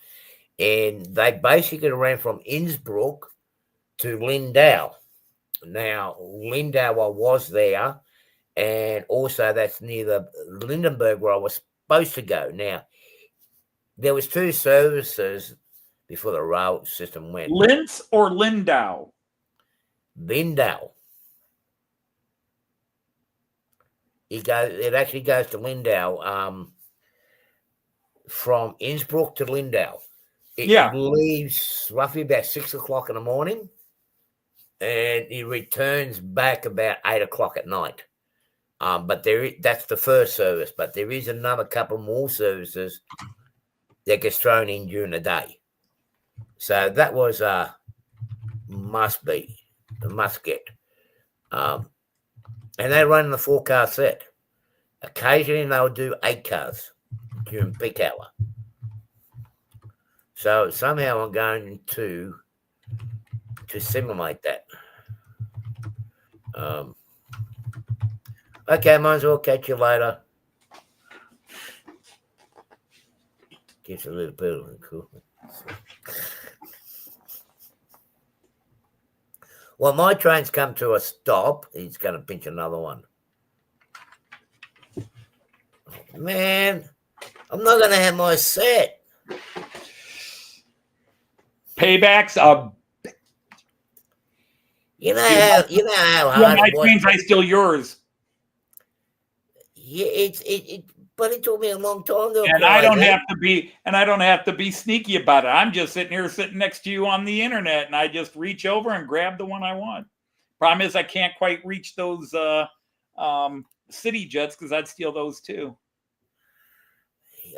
and they basically ran from Innsbruck to Lindau. Now, Lindau, I was there, and also that's near the Lindenberg where I was supposed to go. Now, there was two services before the rail system went. Linz or Lindau? Lindau. It actually goes to Lindau. From Innsbruck to Lindau. It leaves roughly about 6 o'clock in the morning, and it returns back about 8 o'clock at night. But that's the first service. But there is another couple more services that gets thrown in during the day. So that was a must get. And they run the 4-car set. Occasionally they'll do 8 cars during peak hour. So somehow I'm going to simulate that. Okay, might as well catch you later. Gets a little bit of cool. Well, my train's come to a stop. He's going to pinch another one. Man, I'm not going to have my set. Paybacks. You know how hard my trains, I steal yours. Yeah, but it took me a long time to. And I don't have to be sneaky about it. I'm just sitting next to you on the internet, and I just reach over and grab the one I want. Problem is, I can't quite reach those city jets because I'd steal those too.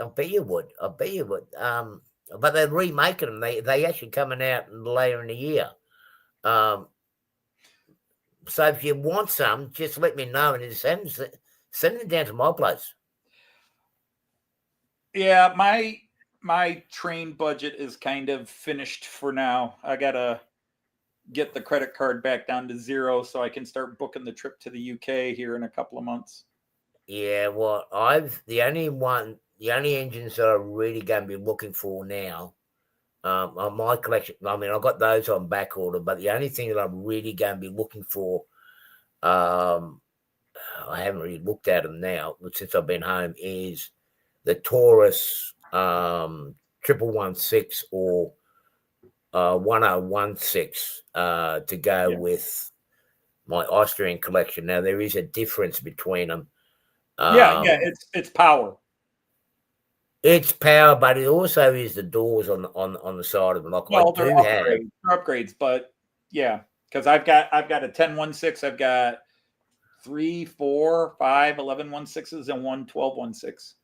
I bet you would. But they're remaking them. They actually coming out later in the year. So if you want some, just let me know and just send them down to my place. Yeah, my train budget is kind of finished for now. I gotta get the credit card back down to 0 so I can start booking the trip to the UK here in a couple of months. Yeah, well, the only engines that I'm really going to be looking for now on my collection. I mean, I've got those on back order, but the only thing that I'm really going to be looking for, I haven't really looked at them now since I've been home, is the Taurus 1116 or 1016 to go with my Austrian collection. Now, there is a difference between them. It's power. It's power, but it also is the doors on the side of them. Like they're upgrades, but yeah, because I've got a 1016, I've got 3, 4, 5 1116s and one 1216.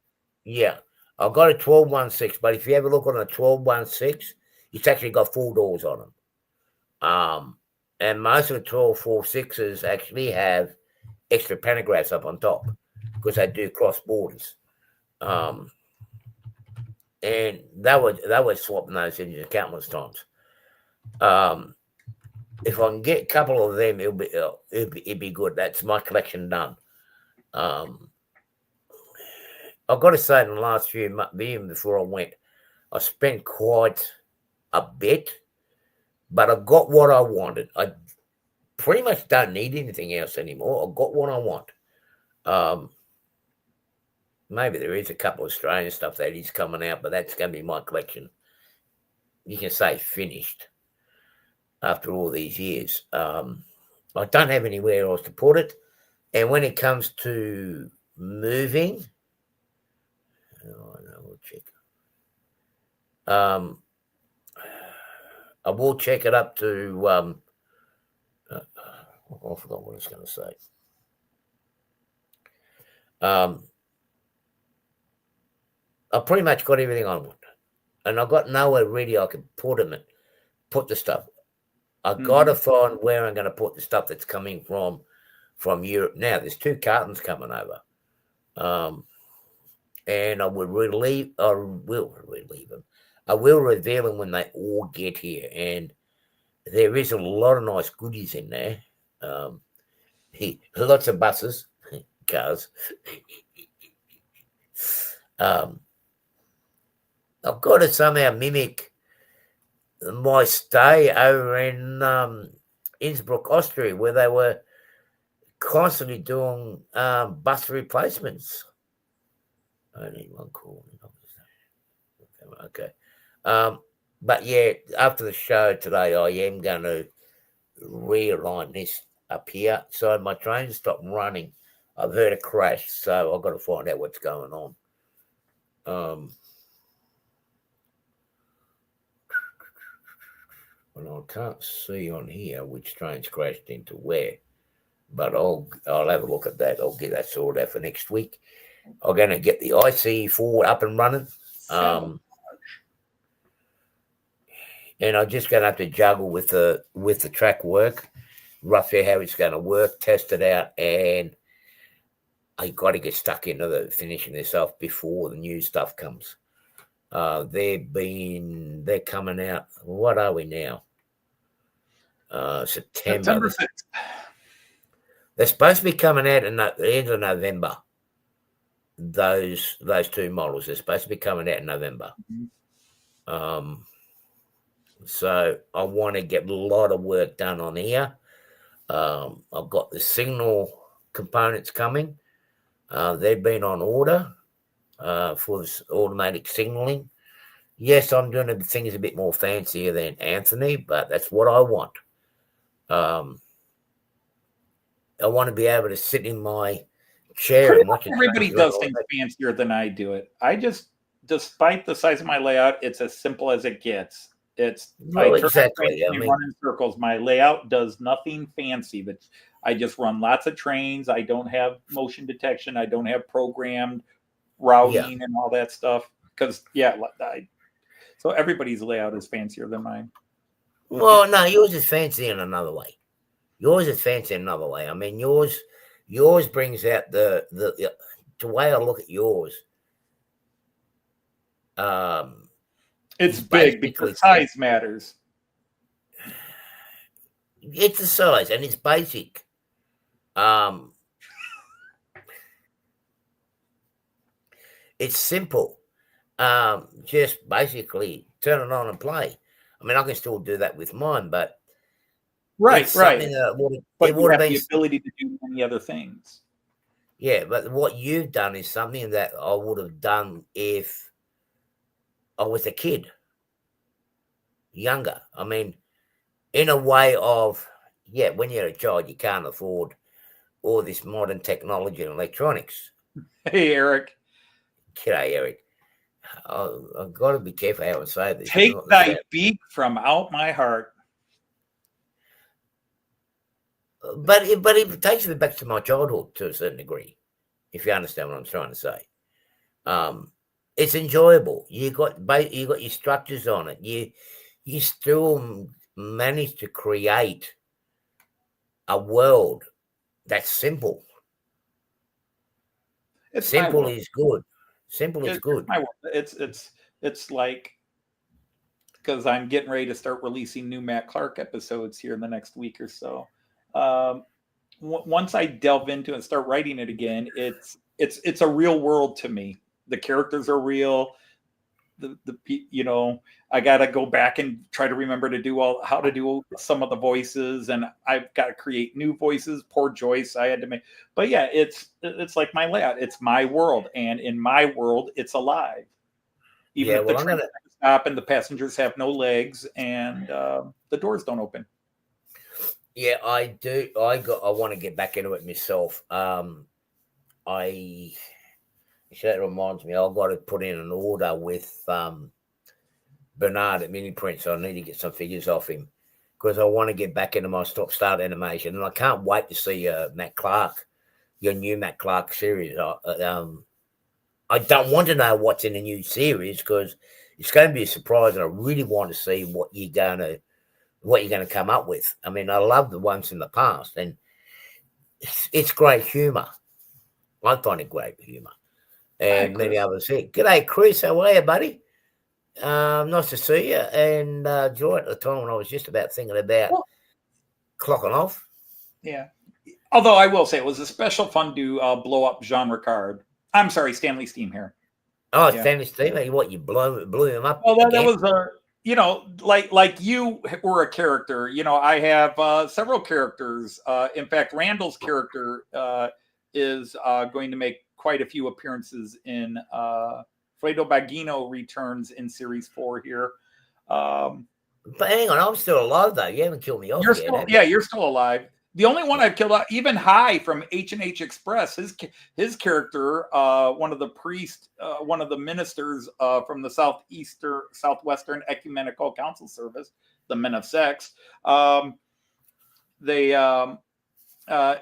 Yeah, I've got a 1216, but if you have a look on a 1216, it's actually got 4 doors on them. And most of the 1246s actually have extra pantographs up on top because they do cross borders. And that was swapping those engines countless times. If I can get a couple of them, it'd be good. That's my collection done. I've got to say, in the last few months, even before I went, I spent quite a bit, but I got what I wanted. I pretty much don't need anything else anymore. I got what I want. Maybe there is a couple of Australian stuff that is coming out, but that's going to be my collection. You can say finished after all these years. I don't have anywhere else to put it. And when it comes to moving, we'll check. I will check it up to. I forgot what I was going to say. I pretty much got everything I want, and I got nowhere really I can put the stuff. I got to find where I'm going to put the stuff that's coming from Europe. Now there's 2 cartons coming over, and I will relieve them. I will reveal them when they all get here, and there is a lot of nice goodies in there. Lots of buses, cars. I've got to somehow mimic my stay over in Innsbruck, Austria, where they were constantly doing bus replacements. I need one call. Okay. But yeah, after the show today, I am going to realign this up here. So my train stopped running. I've heard a crash, so I've got to find out what's going on. Well, I can't see on here which train's crashed into where, but I'll have a look at that. I'll get that sorted out for next week. I'm going to get the IC4 up and running. And I'm just going to have to juggle with the track work, roughly how it's going to work, test it out, and I got to get stuck into the finishing this off before the new stuff comes. They're coming out. What are we now? September 6th. They're supposed to be coming out in the end of November. Those 2 models, they're supposed to be coming out in November. So I want to get a lot of work done on here. I've got the signal components coming. They've been on order for this automatic signaling. Yes, I'm doing things a bit more fancier than Anthony, but that's what I want. I want to be able to sit in my chair and watch it. Everybody does things fancier than I do it. I just, despite the size of my layout, it's as simple as it gets. Exactly. I run in circles. My layout does nothing fancy, but I just run lots of trains. I don't have motion detection. I don't have programmed routing and all that stuff. Because so everybody's layout is fancier than mine. Well, no, yours is fancy in another way. I mean, yours brings out the way I look at yours. It's big because size matters. It's the size and it's basic. It's simple. Just basically turn it on and play. I mean, I can still do that with mine, but right. But you have the ability to do many other things. Yeah, but what you've done is something that I would have done if I was a kid, younger. I mean, in a way of, when you're a child, you can't afford all this modern technology and electronics. Hey, Eric. G'day, Eric. I've got to be careful how I say this. Take thy beak from out my heart. But it takes me back to my childhood to a certain degree, if you understand what I'm trying to say. It's enjoyable. You got your structures on it. You still manage to create a world that's simple. Simple is good. Simple is good. It's like, because I'm getting ready to start releasing new Matt Clark episodes here in the next week or so. Once I delve into it and start writing it again, it's a real world to me. The characters are real. I got to go back and try to remember to do how to do some of the voices, and I've got to create new voices. Poor Joyce, I had to make. But yeah, it's like my layout. It's my world, and in my world, it's alive. Even if the train stop and the passengers have no legs and the doors don't open. Yeah, I do. I want to get back into it myself. I so that reminds me, I've got to put in an order with Bernard at Mini Prints. I need to get some figures off him because I want to get back into my stop start animation, and I can't wait to see Matt Clark, your new Matt Clark series. I don't want to know what's in the new series because it's going to be a surprise, and I really want to see what you're going to come up with. I mean, I love the ones in the past, and it's great humor. I find it great humor, and many others here. G'day, Chris. How are you, buddy? Nice to see you. And Joy, at the time when I was just about thinking about clocking off. Yeah. Although I will say it was a special fun to blow up Jean Ricard. I'm sorry, Stanley Steam here. Oh, yeah. Stanley Steam. What, you blew him up? Well, that was like you were a character. I have several characters. In fact, Randall's character is going to make quite a few appearances in Fredo Bagino returns in series 4 here. But hang on, I'm still alive though. You haven't killed me off yet. You're still alive. The only one I've killed, even High from H&H Express, his character, one of the priests, one of the ministers from the Southwestern Ecumenical Council Service, the Men of Sex,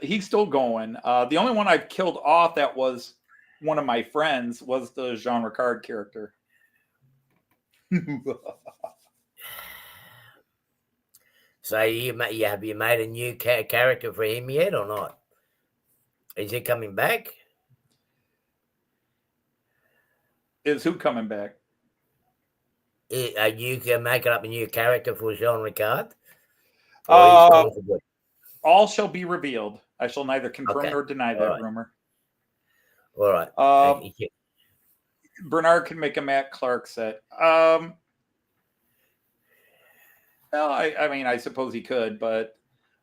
he's still going. The only one I've killed off that was one of my friends was the Jean Ricard character. So have you made a new character for him yet or not? Is he coming back? Is who coming back? Are you making up a new character for Jean Ricard? All shall be revealed. I shall neither confirm nor deny that rumor. All right. Bernard can make a Matt Clark set. Well, I mean, I suppose he could, but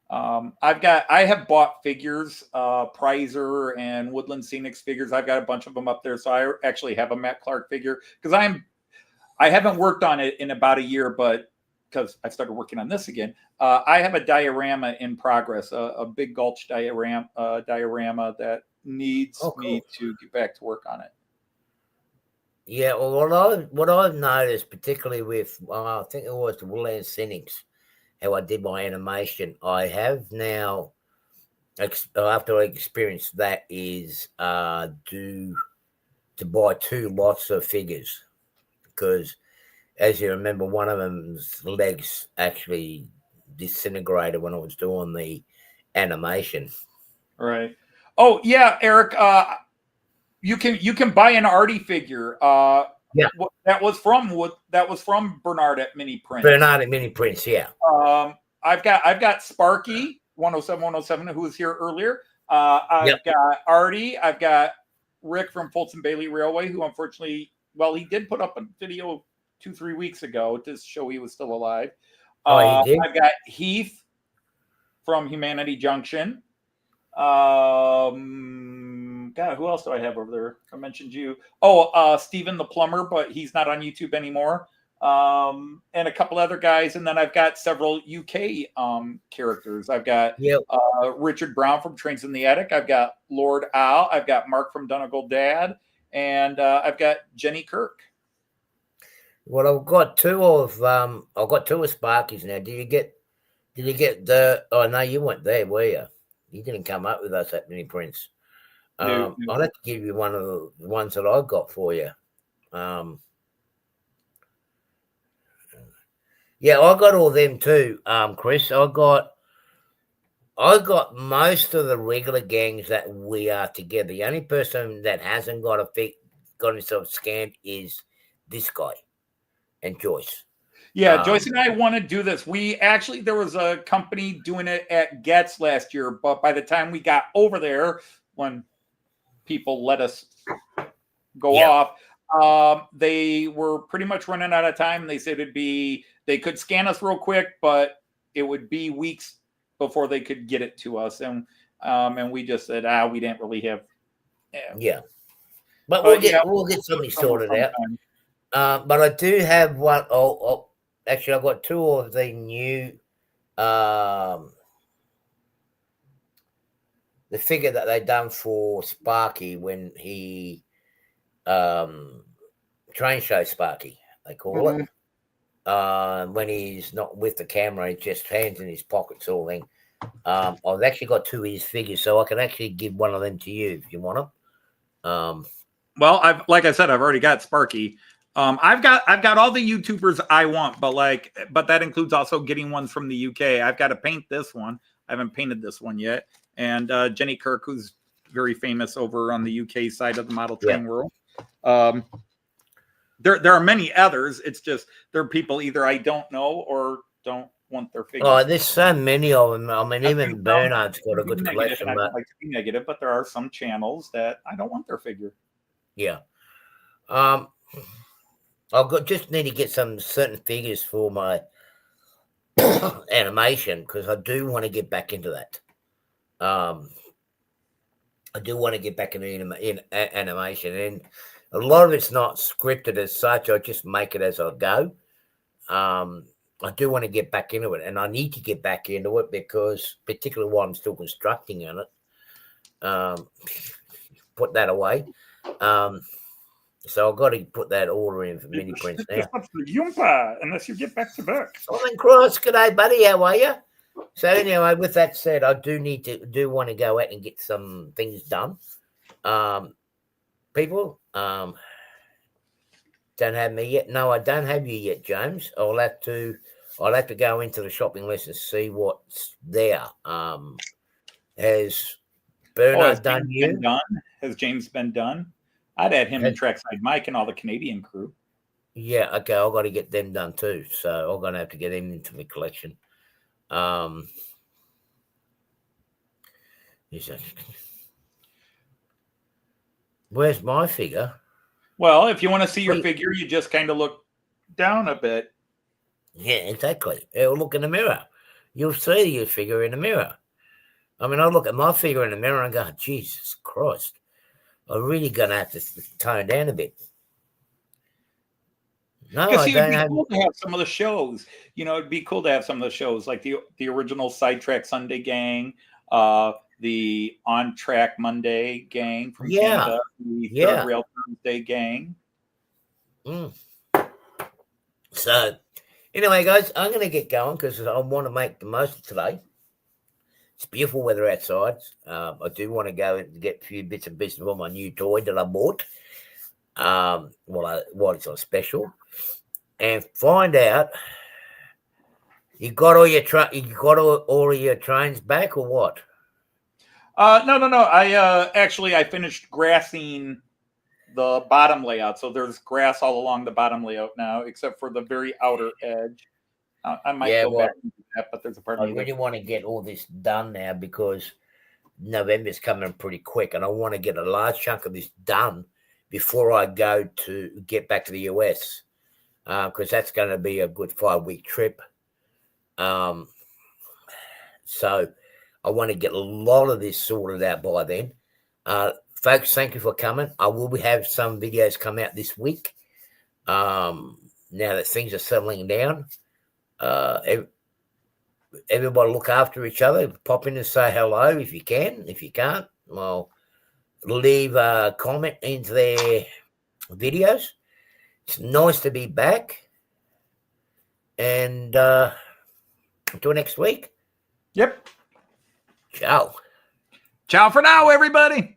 I have bought figures, Prizer and Woodland Scenics figures. I've got a bunch of them up there, so I actually have a Matt Clark figure because I haven't worked on it in about a year, but because I started working on this again, I have a diorama in progress, a big Gulch diorama that needs me to get back to work on it. Yeah, well, what I've noticed, particularly with, I think it was the Woodland Cynics, how I did my animation, I have now, after I experienced that, is to buy 2 lots of figures because, as you remember, one of them's legs actually disintegrated when I was doing the animation. Right. Oh yeah, Eric. You can buy an Artie figure. Yeah. That was from Bernard at Mini Prints. Bernard at Mini Prints, yeah. I've got Sparky 107 who was here earlier. I've got Artie. I've got Rick from Fulton Bailey Railway, who unfortunately, he did put up a video 2-3 weeks ago to show he was still alive. He did? I've got Heath from Humanity Junction. God, who else do I have over there? I mentioned you. Stephen the plumber, but he's not on YouTube anymore. And a couple other guys, and then I've got several UK characters. I've got Richard Brown from Trains in the Attic. I've got Lord Al. I've got Mark from Donegal Dad, and I've got Jenny Kirk. Well, I've got two of Sparkies now. Did you get the? Oh no, you weren't there, were you? You didn't come up with us at Mini Prints. No. I'll have to give you one of the ones that I got for you. Yeah, I got all them too, Chris. I got most of the regular gangs that we are together. The only person that hasn't got himself scanned is this guy and Joyce. Yeah, Joyce and I want to do this. There was a company doing it at Getz last year, but by the time we got over there, when people let us go off, they were pretty much running out of time. They said they could scan us real quick, but it would be weeks before they could get it to us. And we just said, we didn't really have. But we'll get something sorted out. But I do have one. Actually, I've got 2 of the new the figure that they done for Sparky when he train show Sparky, they call it. When he's not with the camera, he just hands in his pocket sort of thing. I've actually got 2 of his figures, so I can actually give one of them to you if you want them. Well, like I said, I've already got Sparky. I've got all the YouTubers I want, but that includes also getting ones from the UK. I've got to paint this one. I haven't painted this one yet. And Jenny Kirk, who's very famous over on the UK side of the model train world. There are many others. It's just there are people either I don't know or don't want their figures. Oh, there's so many of them. I mean, even Bernard's got a good collection. I don't like to be negative, but there are some channels that I don't want their figure. Yeah. Just need to get some certain figures for my animation because I do want to get back into that. I do want to get back into animation, and a lot of it's not scripted as such. I just make it as I go. I do want to get back into it, and I need to get back into it because, particularly while I'm still constructing on it, put that away. So I've got to put that order in for mini prints now. Unless you get back to work. Simon Cross, g'day, buddy. How are you? So anyway, with that said, I do want to go out and get some things done. People, don't have me yet. No, I don't have you yet, James. I'll have to go into the shopping list and see what's there. Has Bernard done you? Has James been done? I'd add him and Trackside Mike and all the Canadian crew. Yeah, okay, I've got to get them done too. So I'm gonna have to get them into my collection. Where's my figure? Well, if you want to see your figure, you just kind of look down a bit. Yeah, exactly. Look in the mirror. You'll see your figure in the mirror. I mean, I look at my figure in the mirror and go, Jesus Christ. I'm really going to have to tone down a bit. No, I don't. It'd be cool to have some of the shows. You know, it'd be cool to have some of the shows like the original Sidetrack Sunday gang, the On Track Monday gang from Canada, the Third Rail Thursday gang. So, anyway, guys, I'm going to get going because I want to make the most of today. It's beautiful weather outside. I do want to go and get a few bits and pieces of my new toy that I bought. While it's on special, and find out you got all your trains back or what? No. I finished grassing the bottom layout, so there's grass all along the bottom layout now, except for the very outer edge. I might go back and do that, but there's a part. I really want to get all this done now because November's coming pretty quick, and I want to get a large chunk of this done before I go to get back to the US, because that's going to be a good 5-week trip. So I want to get a lot of this sorted out by then. Folks, thank you for coming. I will have some videos come out this week. Now that things are settling down, everybody look after each other. Pop in and say hello if you can. If you can't, well, leave a comment into their videos. It's nice to be back. And until next week. Yep. Ciao. Ciao for now, everybody.